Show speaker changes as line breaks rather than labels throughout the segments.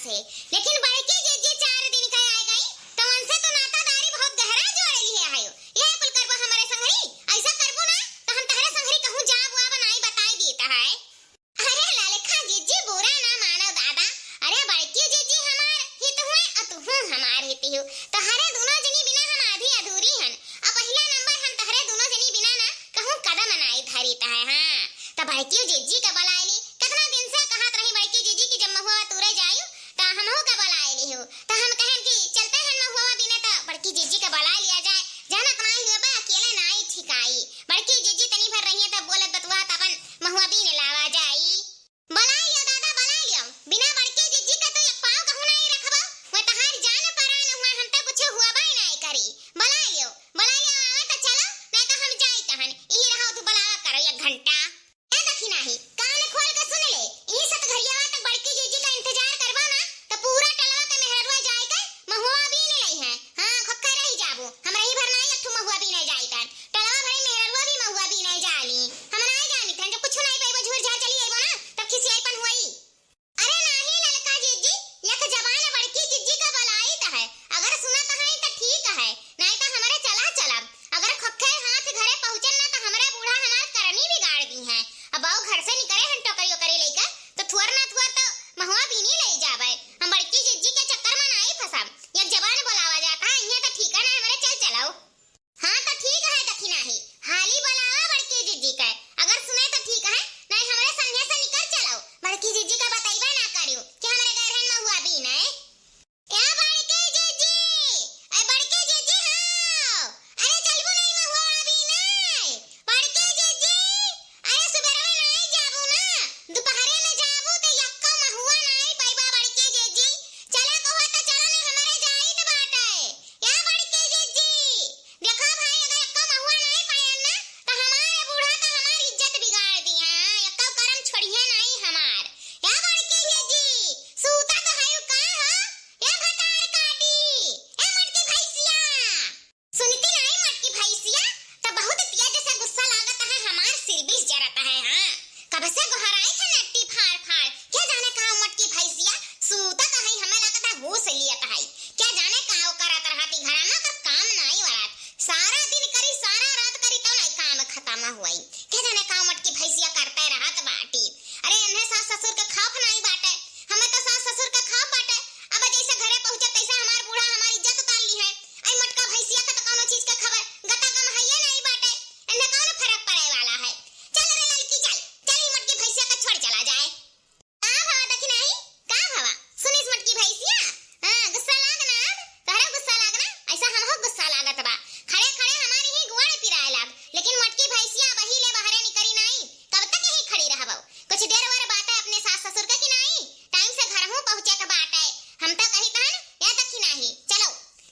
पास है, लेकिन बड़की जीजी 4 दिन का आ गई तो उनसे तो नातादारी बहुत गहरा जोड़ ली है आयो। यह कुल करबो हमारे संगरी, ऐसा करबो ना तो हम तहरे संगरी कहूं जा बुआ बनाई बताई देता है। अरे ललका जीजी बुरा ना मानो दादा, अरे बड़की जीजी हमार हित हुए और तू हमार हित हो, तो हरे दोनों जनी बिना हम आधी अधूरी हन। अब पहला नंबर हम तहरे दोनों जनी बिना ना कहूं कदम बनाई धरीता है। हां तो बड़की जीजी का बुलाएली, कितना दिन से कहत रही बड़की जीजी की जब महुआ तुरे जायू तो हमहू का बुलाएली हो, तो हम कहन कि चलते हैं महुआ बिना तो बड़की जीजी का बुला लिया जाए। जाना कमाई हुए बा अकेले नाई ठिकाई, बड़की जीजी तनी भर रही है तब बोलत बतवा अपन महुआ बिने लावा जाई। बुला लियो दादा बुला लियो, बिना बड़की जीजी का तो एक पांव कहूं नहीं रखबो, मैं तहार जान परान हुआ हम तो कुछ हुआ बा नहीं करी। बुला लियो आवे तो चलो नहीं तो हम जाई तहन ई रहो तू बुलावा करो 1 घंटा। ए देखी नाही कान खोल के सुन ले, ई सत घरियावा तक बड़की जीजी का इंतजार करबा ना तो पूरा टलवा के मेहरवा जाई के महुआ बिने लई है। हां खक्का रही जाबो, हमरा ही भर नहीं एक महुआ बिने जाई तन टलवा भरी मेहरवा भी महुआ बिने जाली, हम नहीं जानी तन जब कुछ नहीं पाइबो झूर जा चली आइबो ना तब खिसियाईपन हुई। अरे नाही ललका जीजी यक जबान बड़की जीजी का बुलाई त है, अगर सुनत है तो ठीक है नहीं तो हमरे चला चलब, अगर खक्के हाथ घरे पहुंचन ना तो हमरे बूढ़ा हमार करनी बिगाड़ दी है। अब आओ घर से निकले हन टोकरियो करे लेकर तो थुअर ना थुअर तो महुआ बीनी ले जावे, हम बड़की जीजी के चक्कर में नहीं फंसब। एक जबान बुलावा जाता है ये तो ठीक है ना हमरे चल चलाओ। हां तो ठीक है दखी नाही हाली बुलावा बड़की जीजी के, अगर सुने तो ठीक है नहीं हमरे संगे से निकल चलाओ, बड़की जीजी का बताइबा ना करियो कि हमरे घर हन महुआ बीने। ए बड़की जीजी ए बड़की जीजी हां अरे चलबो नहीं महुआ बीने बड़की जीजी, अरे सुबेरवा नहीं जाबू ना दोपहरे में जाबू तो यक्का महुआ नहीं पाइबा बड़की जीजी, चले कहो तो चलो ना हमरे जाई तो बाटे। या बड़की जीजी देखो भाई अगर यक्का महुआ नहीं पायन ना तो हमारे बूढ़ा का हमारी इज्जत बिगाड़ दी है, यक्का करम छोड़िए नहीं हमार। या बड़की जीजी सूता तो हायु का हो या भतार काटी ए मटकी भैंसिया, सुनती नहीं मटकी भैंसिया तो बहुत तेज से गुस्सा लागत है हमार सिर बीस जरता है। हां कब से गोहराई थे नट्टी फाड़ फाड़, क्या जाने कहां मटकी भैंसिया सूता कहीं हमें लगता है होश लियत है, क्या जाने कहां करत रहती घर में कर काम नहीं वरात, सारा दिन करी सारा रात करी तो नहीं काम खत्म हुई, क्या जाने कहां मटकी भैंसिया करते रहत बाटी। अरे इन्हें सास ससुर के खौफ नहीं बाटे, हमें तो सास ससुर के खौफ बाटे। अब जैसे घरे पहुंचे तैसे हमार बूढ़ा हमारी इज्जत उतार ली है, आई मटका भैंसिया का तो कोनो चीज का खबर गता कम है ये नहीं बाटे, इन्हें कौन फर्क पड़े वाला है। चल रे लड़की चल चल ई मटकी भैंसिया का छोड़ चला जाए। का भावा देखी नहीं का भावा सुनिस मटकी भैंसिया, हां गुस्सा लागना तहरा गुस्सा लागना ऐसा हमहु गुस्सा लागत बा, खड़े खड़े हमारी ही गुआड़ पिराए लाग, लेकिन मटकी भैंसिया वही ले बाहरे निकरी नहीं कब तक यही खड़ी रहबो, कुछ देर वर बात है अपने सास ससुर का कि नहीं टाइम से घर हूं पहुंचे का बात है, हम तो कही तहन या देखी नहीं चलो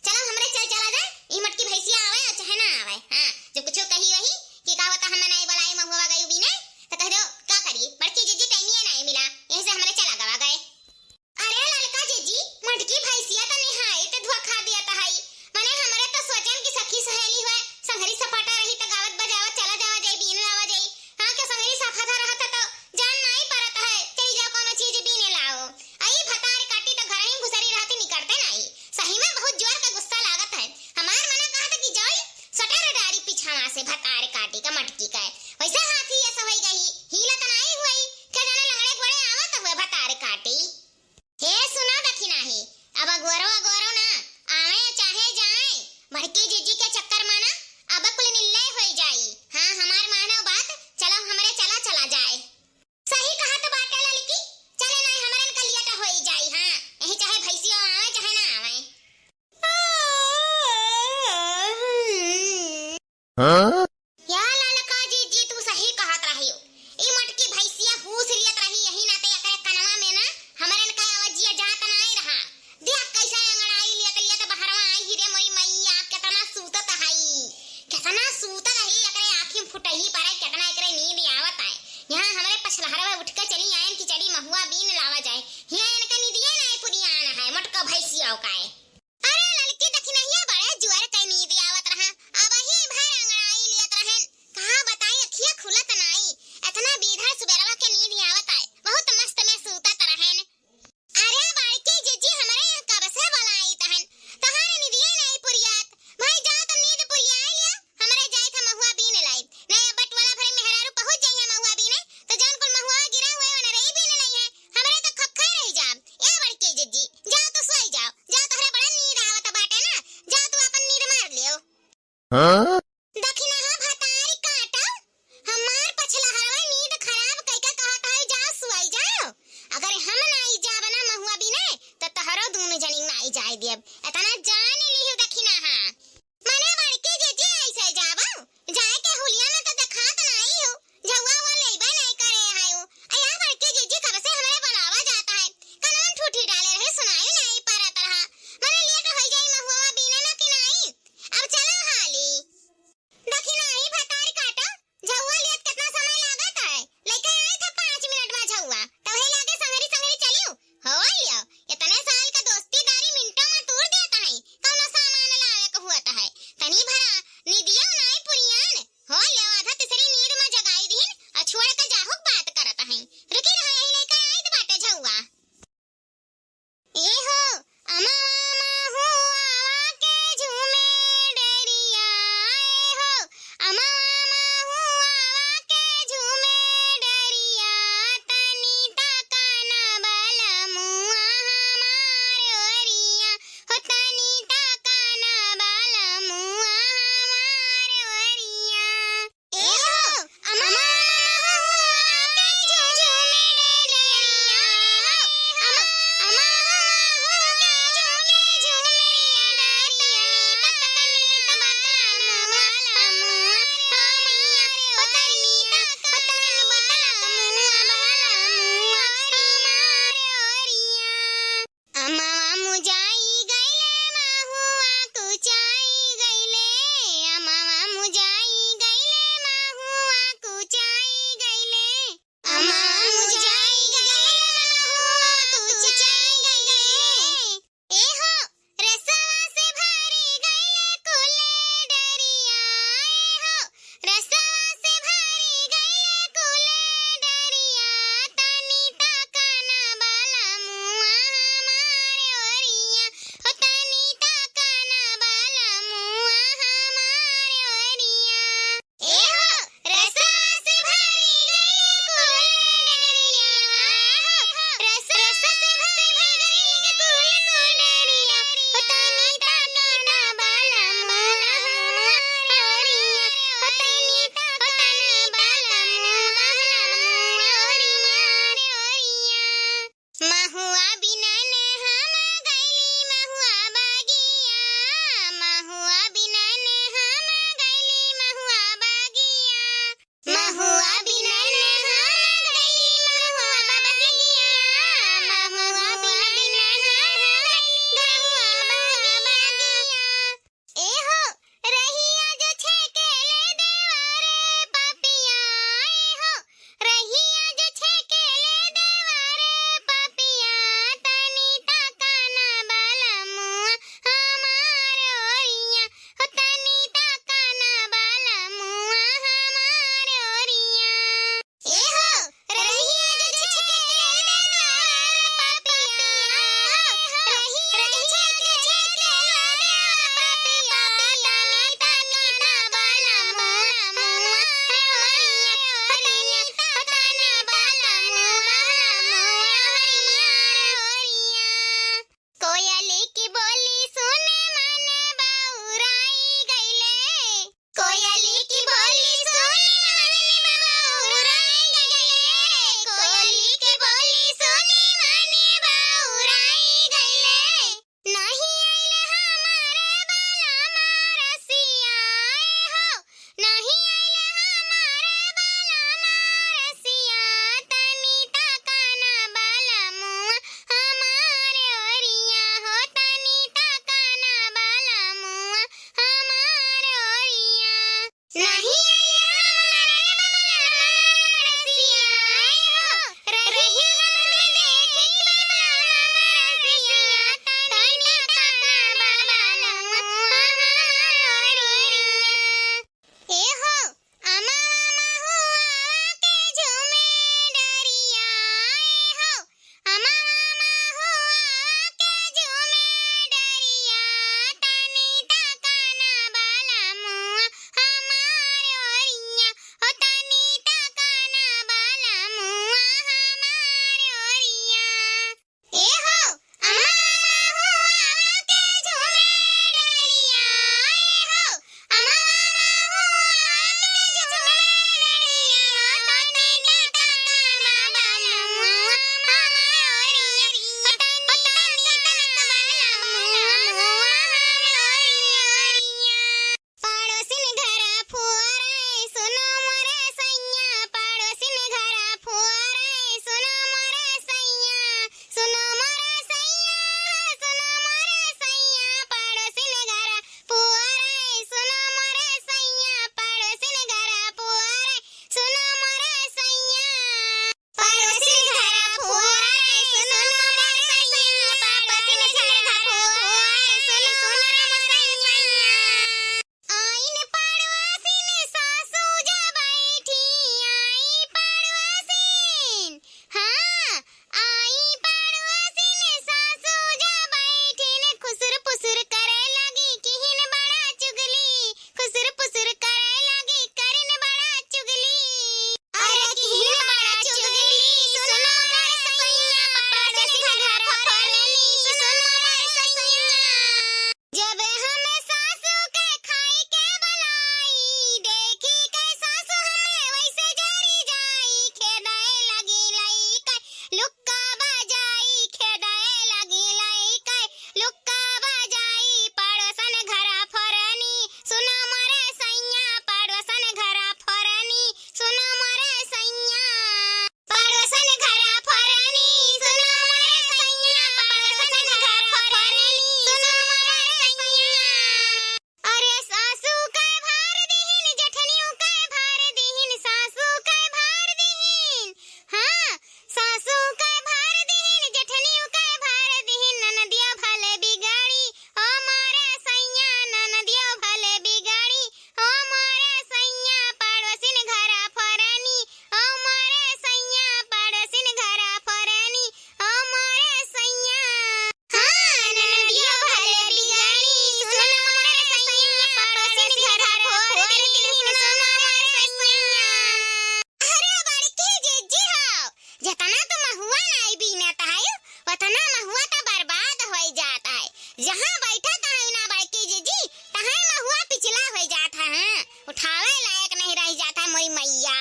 चलो हमरे चल चला जाए ई मटकी भैंसिया आवे चाहे ना आवे। हां जब कुछ कही वही कि का होता हमें नहीं बुलाई महुआ गई बिना तो कह दो का करी बड़की जीजी टाइम ही नहीं मिला यहीं से हमरे चला गवा गए। अरे ललका जीजी मटकी भैंसिया तो निहाई ते धोखा दिया त हई, माने हमरे तो सोचन की सखी सहेली हुए संगरी सपाटा रही तो गावत बजावत चला जावा जाई बीन लावा जाई। हां के संगरी साफा था रहता तो जान नहीं परत है चली जाओ कोनो चीज बीने लाओ, आई भतार काटी तो घर ही घुसरी रहती निकलते नहीं, सही में बहुत जोर का गुस्सा लागत है। हमार मना कहा था कि जाई सटर डारी पिछावा से भतार काटी का मटकी का वैसे हाथी ऐसा होई गई हीला तो नहीं हुई, क्या जाने लंगड़े घोड़े आवत हुए भतार काटी। हे सुना देखी नहीं अब गोरो ना आवे चाहे जाए बड़की जीजी के चक्कर में ना अब कुल निल्ले होई जाई। हां हमार मानो बात चलो हमरे चला चला जाए, सही कहा तो बात है लड़की चले नहीं हमरन का लिया तो होई जाई। हां यही चाहे भैंसियो आवे चाहे ना आवे।
हाँ?
या ललका जीजी तू सही कहत रही हो, ई मटकी भैंसिया हुस लियत रही यही ना ते एकरे कनवा में ना हमरन का आवाजिया जात नहीं रहा, देख कैसा अंगड़ाई लियत बहरवा आई ही रे मोई मैया कितना सूतत रही एकरे आंखी फुटही पारे कितना एकरे नींद आवत है। यहां हमरे पछलहरवा उठ के चली आयन की चली महुआ बीन लावा जाए, यहां इनका नींदिया नहीं पूरी आना है मटका भैंसिया का है। अरे लड़की देखी नहीं बड़े जुआर के नींद आवत रहा, अब ही भर अंगड़ाई लियत रहन कहां बताई अखिया खुलत नहीं, इतना बीधा सुबेरवा के नींद आवत है बहुत मस्त में सूतत रहन। अरे बड़की दखिना हा भतारी काटा हमार पछला हरवा नींद खराब कइका कहत है जा सुई जाओ अगर हम नहीं जाब ना महुआ बिने त तहरो दोनों जनी नहीं जाय देब एतना जान लियो दखिना हा मने बड़के जे ऐसे जाबो जाए के हुलिया में त देखात नहीं हो जौवा वो लेबे नहीं करे हायो अया बड़के जे कब से हमरे बनावा जाता है कनान ठूठी डाले रहे सुनाई नहीं परत रहा मने लेट हो जाई महुआ बिने ना कि नहीं अब चलो हाली दखिना ही भतारी काटा झौवा लियत कितना समय लागत है लेके आए थे 5 मिनट में झौवा तब हे लागे संगरी संगरी चलियो हो लियो इतने साल का दोस्तीदारी मिनटों में तोड़ देता है जहाँ बैठा ताहू ना बड़की जीजी तहाँ महुआ पिछला हो जाता है, उठावे लायक नहीं रह जाता है मोरी मैया।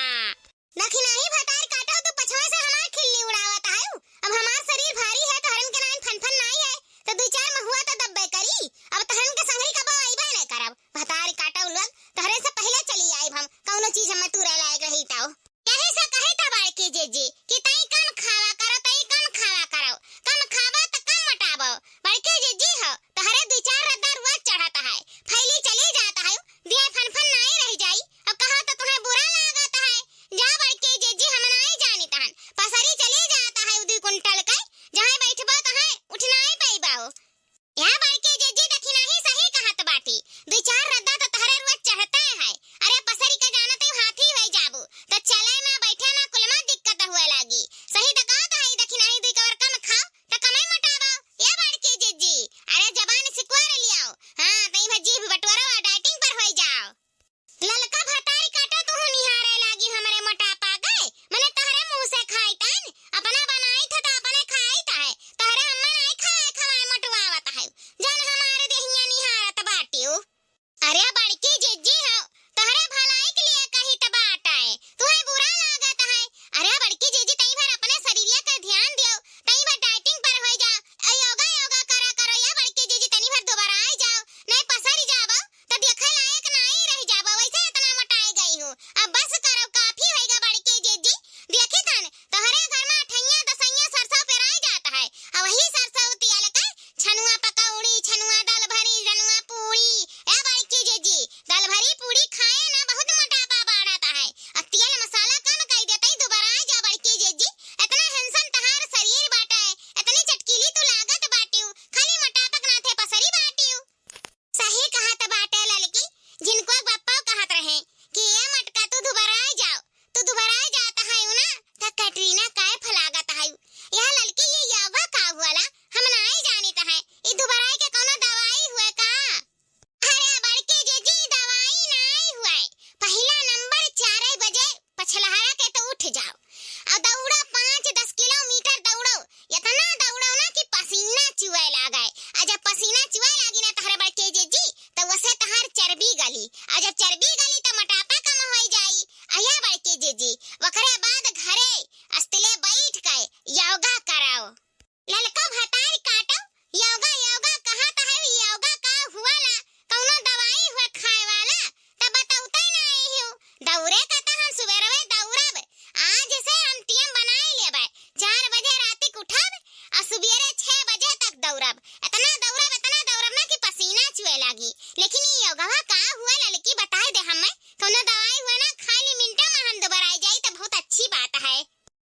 नखी नहीं भतार काटो तो पछवा से हमार खिल्ली उड़ावत है। अब हमार शरीर भारी है तो हरन के नाइन फनफन नहीं है तो दो चार महुआ तो दब्बे करी। अब तहन के संगरी कब आईबे नहीं करब, भतार काटो लोग तहरे से पहले चली आईब हम, कौनो चीज हम तुरे लायक रही ताऊ। कहे से कहे ता बड़की जीजी कि तई कम खावा करो, तई कम खावा करो, कम खावा तो कम मटाबो। बड़की जीजी हो तहरे दो चार रद्दा रोज चढ़ाता है, फैली चली जाता है, दिया फनफन नहीं रह जाई। अब कहा तो तुम्हें बुरा लागता है, जा बड़की जीजी हम नहीं जानी तहन पसरी चली जाता है 2 कुंटल का, जहां बैठबो तहां उठना ही पैबाओ। या बड़की जीजी देखी नहीं सही कहत बाटी, 2-4 रद्दा तो तहरे रोज चढ़ता है। अरे पसरी का जाना तो हाथी हो जाबू तो चले में बैठे में कुलमा दिक्कत हुए लागी। सही तो कहत है, देखी नहीं 2 कवर कम खाओ तो कमाई मटाबो। या बड़की जीजी अरे जबान सिकुआर लियाओ, हां तई भजी बटवरा डाइटिंग पर हो जाओ। ललका भतारी काटो तू निहारे लागी हमरे मोटापा गए, मने तहरे मुंह से खाई तन अपना बनाई था तो अपने खाई ता है, तहरे अम्मा नहीं खाए खवाए मटवावत है, जन हमारे देहिया निहारत बाटियो। अरे बड़की जीजी हो तहरे भलाई के लिए कही त बात है, तुहे बुरा लागत है। अरे बड़की जीजी तई भर अपने शरीरिया का ध्यान दियो, तई भर डाइटिंग पर हो जा, योगा योगा करा करो। या बड़की जीजी तनी भर दोबारा आ जाओ, नहीं पसरी जाबो तो देखे लायक नहीं रह जाबो, वैसे इतना मोटाई गई हूं। अब बस करो, काफी होएगा बड़की जीजी। देखी तन तोहरे घर में अठैया दसैया सरसों पेराई जाता है, अब वही सरसों तियाल का छनुआ पकौड़ी, छनुआ दाल भरी, जनुआ पूरी। ए बड़की जीजी दाल भरी पूरी खाए ना बहुत मोटापा बढ़ता है, और तेल मसाला कम कर देते ही दोबारा आ जा बड़की जीजी। इतना हैंडसम तहार शरीर बाटा है, इतनी चटकीली तू लागत बाटियो, खाली मोटापा ना थे पसरी बाटियो। सही कहत बाटे ललकी, जिनको बप्पा कहत रहे कि ये मटका तू दोबारा आ जाओ, तू दोबारा आ जाता है ना तो कैटरीना कैफ लागत है। यह ललकी ये यावा का हुआला हम नहीं जानीता है, ई दोबारा के कोनो दवाई हुए का? अरे बड़की जीजी दवाई नहीं हुए, पहला नंबर 4 बजे पछलहरा के तो उठ जाओ और दौड़ो 5-10 किलोमीटर दौड़ो, इतना दौड़ो ना कि पसीना चुए लागे। आ जब पसीना चुए लागी ना तहरे बड़की जीजी तो वसे तहार चर्बी गली, आ जब चर्बी गली तो मोटापा कम हो जाई। आया बड़की जीजी वकरे बाद घरे अस्तिले बैठ के योगा कराओ। ललका भतार काटो, योगा योगा कहत है, योगा का हुआला कौनो दवाई हुए खाए वाला तब बताउते नहीं हो। दौरे का तो हम सुबेरवे दौड़ब, आज से हम टीम बनाई लेबे, 4 बजे रात को उठब और सुबेरे 6 बजे तक दौड़ब। इतना दौड़ब ना कि पसीना चुए लागी। लेकिन ये योगा का हुआ ललकी बताए दे हमें, कौनो दवाई हुआ ना खाली मिनटा में हम दोबारा आ जाई तो बहुत अच्छी बात है।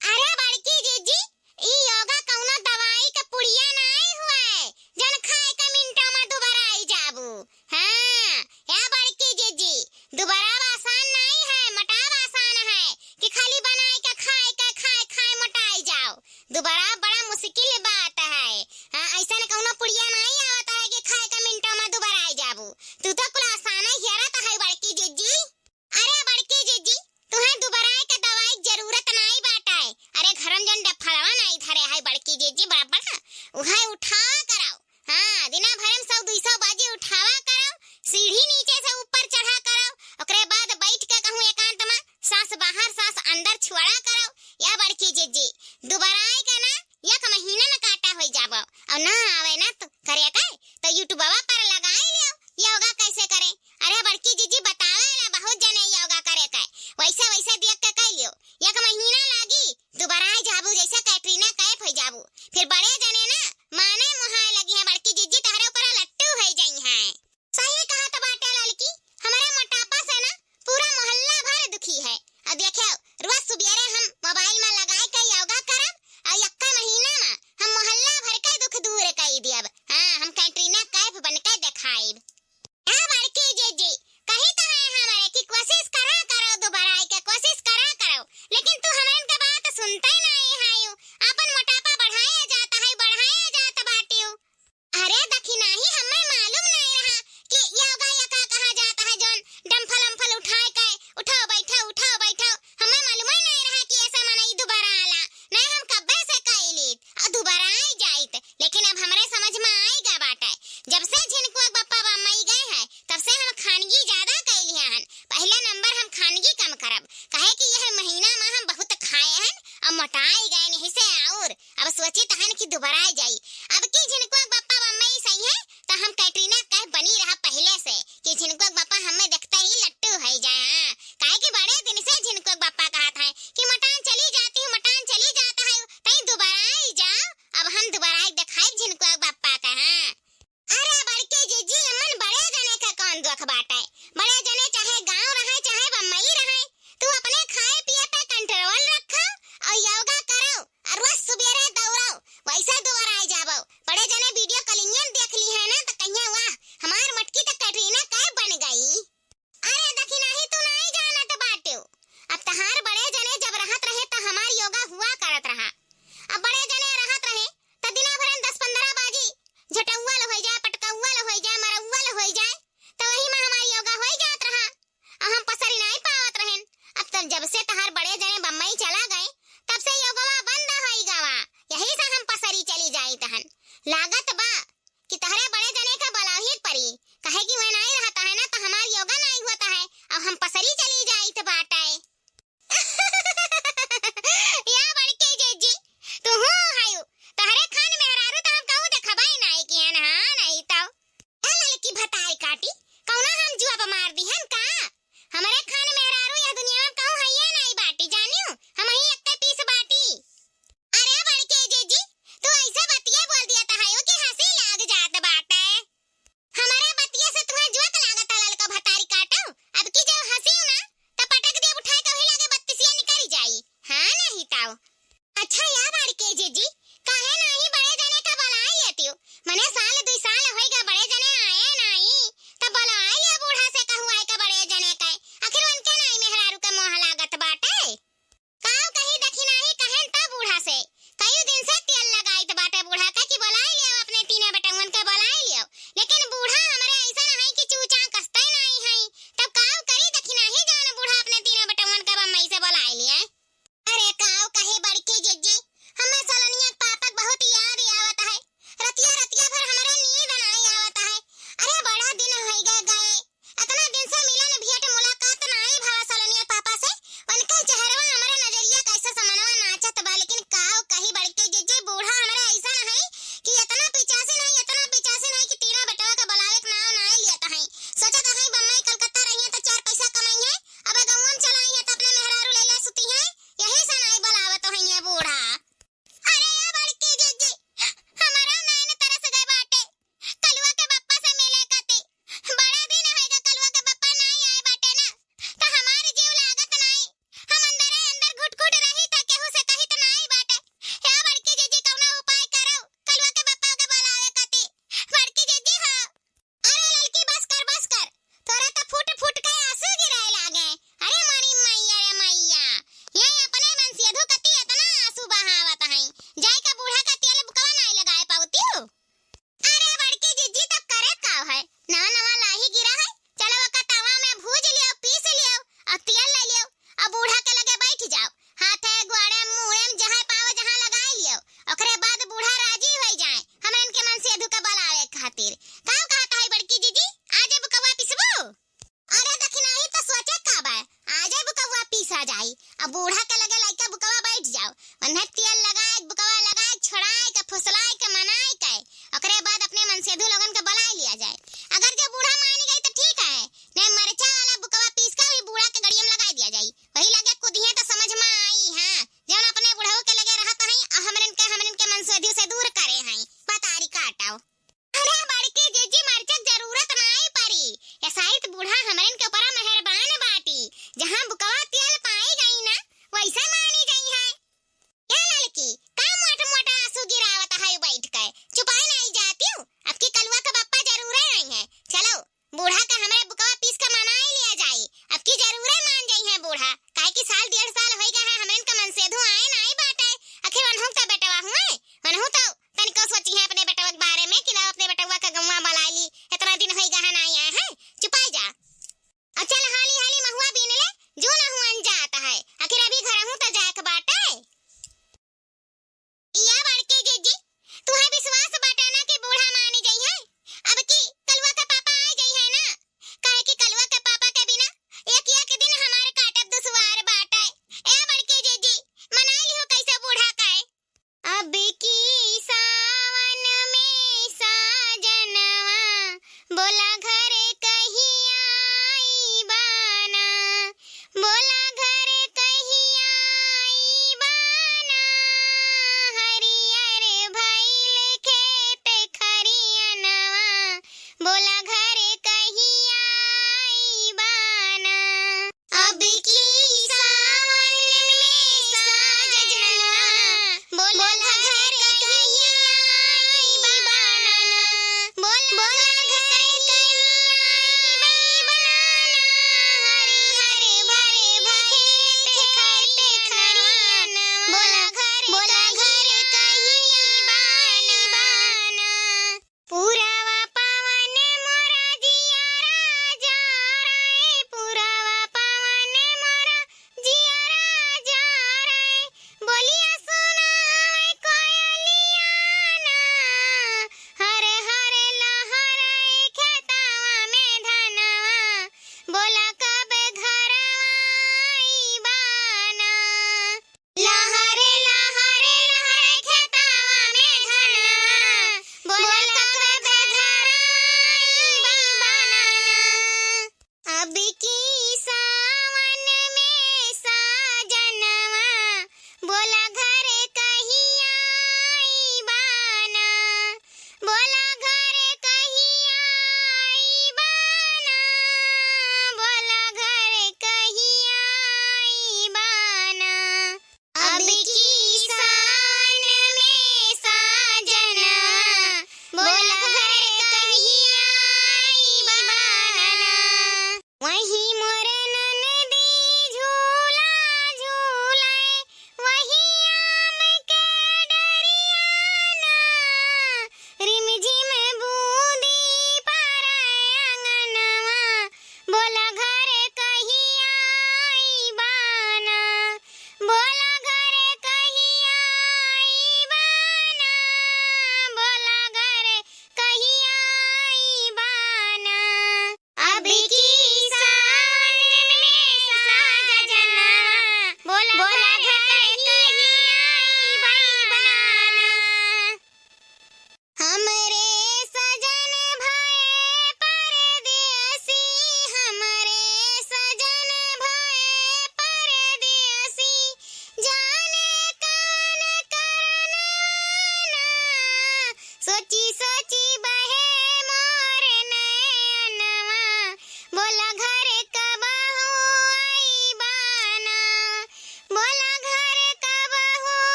अरे बड़की जीजी ई योगा कौनो दवाई का पुड़िया नहीं हुए, जन खाए का मिनटा में दोबारा आई जाबू। हां या बड़की जीजी दोबारा आसान नहीं है, मटाव आसान है कि खाली बनाए के खाए मोटाई जाओ, दोबारा बड़ा मुश्किल बात है। हां ऐसा न कौनो पुड़िया नहीं आवता है कि खाए का मिनटा में दोबारा आई जाबू, तू तो कुल आसान है हेरत है बड़की जीजी। अरे बड़की जीजी तुम्हें दोबारा के दवाई जरूरत नहीं बाटा है, अरे घरम जन डफड़वा नहीं धरे है बड़की जीजी बराबर उहाय उठावा कराओ। हां दिना भरम 100-200 बाजी उठावा कराओ, सीढ़ी नीचे से ऊपर चढ़ा कराओ, ओकरे बाद बैठ के कहूं एकांत में सांस बाहर सांस अंदर छुड़ा कराओ। या बड़की जीजी दोबारा आए का ना 1 महीना में काटा हो जाबो, और ना आवे ना तो करे का तो यूट्यूबवा पर लगाए लियो योगा कैसे करे। अरे बड़की जीजी बतावे ला बहुत जने योगा करे का, वैसे देख के कर लियो, 1 महीना लागी दोबारा आ जाबू, जैसे कैटरीना कैफ हो जाबू। फिर बड़े जने ना माने मुहाए लगी है बड़की जीजी तहरे ऊपर लट्टू हो जाई है। सही कहत बाटे ललकी, हमारे मोटापा से ना पूरा मोहल्ला भर दुखी है। अब देखो रोज सुबेरे हम मोबाइल में लगाए के योगा करब और 1 महीना में हम मोहल्ला भर के दुख दूर कर दियब। हां हम कैटरीना कैफ बन के हो जाए, पटकौआ ल हो जाए, मरौआ ल हो जाए, तो वही में हमारी योगा हो जात रहा। और हम पसरी नहीं पावत रहन। अब तब जब से तहार बड़े जने बम्बई चला गए, तब से योगवा बंद होई गवा। यही से हम पसरी चली जाई तहन। लागत बा कि तहरे बड़े जने का बुलाही परी, कहे कि वह नहीं रहता है ना तो हमार योगा नहीं होता है। अब हम पसरी चली जाई तो बाटाए। या बड़के जेजी तू हूं हायु तहरे खान मेहरारू तो हम कहूं ते खबाई नहीं कि हन हां नहीं तो ए लड़की भताई काटी कौना हम जुआ पे मार दी हन का। हमरे खान मेहरारू यह दुनिया में कहूं हइये नहीं बाटी जानियो, हम ही एकते पीस बाटी। अरे बड़के जेजी तू ऐसे बतिया बोल दिया त हायो कि हंसी लाग जात बाटे। हमारे बतिया से तुम्हें जुआ लागत ललका भतारी काटो। अब की जब हंसी ना त पटक दे उठाए तो ही लागे बत्तीसिया निकल जाई। हां नहीं ताऊ। अच्छा यार बड़के जीजी काहे नहीं बड़े जने का बुला लेती हो। मने साल 2 साल होइगा बड़े जने आए नहीं तब बुला लिया बूढ़ा से कहूं आए का बड़े जने का। आखिर उनके नहीं मेहरारू का मोह लागत बाटे। काऊ कहीं देखी नहीं कहन ता बूढ़ा से कई दिन से तेल लगाई त बाटे बूढ़ा का कि बुला लियो अपने तीने बेटवन के बुला लियो। लेकिन बूढ़ा हमरे ऐसा नहीं कि चूचा कसते नहीं है। तब काऊ करी देखी नहीं जान बूढ़ा अपने तीने बेटवन के बम्बई से बुला लिए। अरे काऊ कहे बड़के जीजी हमें सलोनिया पापक बहुत याद आवत है। रतिया रतिया भर हमरे नींद नहीं आवत है। अरे बड़ा दिन होई गए इतना दिन से मिलन भेंट मुलाकात नहीं भावा सलोनिया पापा से। उनका चेहरा हमरे नजरिया कैसे समनवा नाचत बा। लेकिन काऊ कही बड़के जीजी बूढ़ा हमरे ऐसा नहीं कि इतना पिचासी नहीं कि तीनों बेटवा का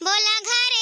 बोला घरे